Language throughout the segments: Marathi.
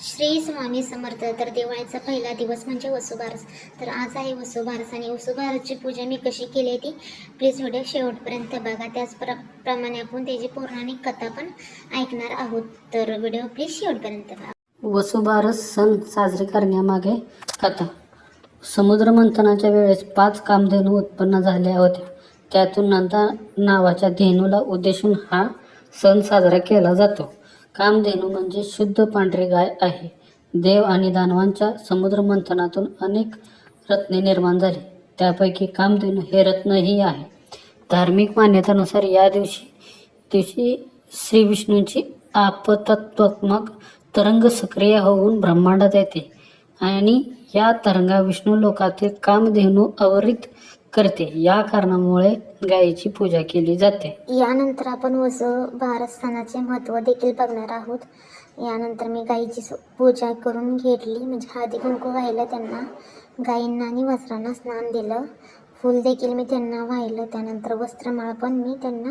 श्री स्वामी समर्थ. तर दिवाळीचा पहिला दिवस म्हणजे वसुबारस. तर आज आहे वसुबारस आणि वसुबारसची पूजा मी कशी केली आहे ती प्लीज व्हिडिओ शेवटपर्यंत बघा. त्याचप्रमाणे आपण त्याची पौराणिक कथा पण ऐकणार आहोत. तर व्हिडिओ प्लीज शेवटपर्यंत बघा. वसुबारस सण साजरे करण्यामागे कथा. समुद्र मंथनाच्या वेळेस 5 कामधेनू उत्पन्न झाल्या होत्या. त्यातून नंदा नावाच्या धेनूला उद्देशून हा सण साजरा केला जातो. कामधेनू म्हणजे शुद्ध पांढरी गाय आहे. देव आणि दानवांच्या समुद्र मंथनातून अनेक रत्ने निर्माण झाली. त्यापैकी कामधेनू हे रत्नही आहे. धार्मिक मान्यतेनुसार या दिवशी श्री विष्णूंची आपतत्वात्मक तरंग सक्रिय होऊन ब्रह्मांडात येते आणि या तरंगा विष्णू लोकातील कामधेनू अवरित करते. या कारणामुळे गायीची पूजा केली जाते. यानंतर आपण वसुबारस सणाचे महत्त्व देखील बघणार आहोत. यानंतर मी गायीची पूजा करून घेतली, म्हणजे हळदी कुंकू वाहिलं त्यांना, गायींना आणि वस्त्रांना स्नान दिलं, फूल देखील मी त्यांना वाहिलं. त्यानंतर वस्त्रमाळ पण मी त्यांना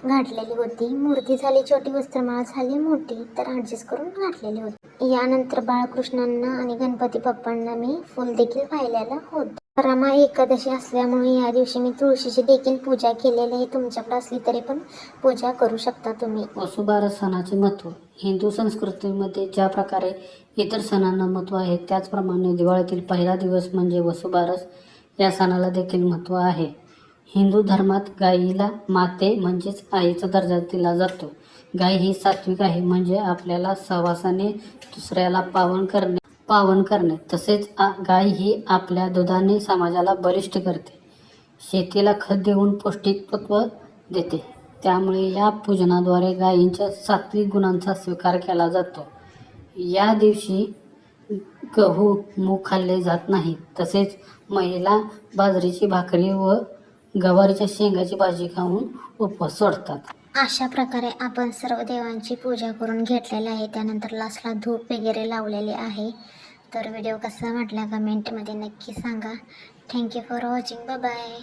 घातलेली होती. मूर्ती झाली छोटी, वस्त्रमाळ झाली मोठी, तर ॲडजस्ट करून घातलेली होती. यानंतर बाळकृष्णांना आणि गणपती बाप्पांना मी फूल देखील वाहिलेलं होतं. रमा एकादशी असल्यामुळे या दिवशी मी तुळशीची देखील पूजा केलेली आहे. तुमच्याकडे असली तरी पण पूजा करू शकता तुम्ही. वसुबारस सणाचे महत्त्व. हिंदू संस्कृतीमध्ये ज्या प्रकारे इतर सणांना महत्त्व आहे, त्याचप्रमाणे दिवाळीतील पहिला दिवस म्हणजे वसुबारस या सणाला देखील महत्त्व आहे. हिंदू धर्मात गायीला माते म्हणजेच आईचा दर्जा दिला जातो. गाय ही सात्विक आहे, म्हणजे आपल्याला सहवासाने दुसऱ्याला पावन करणे तसेच गाय ही आपल्या दुधाने समाजाला बलिष्ठ करते. शेतीला खत देऊन पौष्टिकत्व देते. त्यामुळे या पूजनाद्वारे गायींच्या सात्विक गुणांचा स्वीकार केला जातो. या दिवशी गहू, मूग खाल्ले जात नाही. तसेच महिला बाजरीची भाकरी व गवारीच्या शेंगाची भाजी खाऊन उपवास सोडतात. अशा प्रकारे आपण सर्व देवांची पूजा करून घेतलेली आहे. त्यानंतर लास्टला धूप वगैरे लावलेले आहे. तर व्हिडिओ कसा वाटला कमेंटमध्ये नक्की सांगा. Thank you for watching. Bye bye.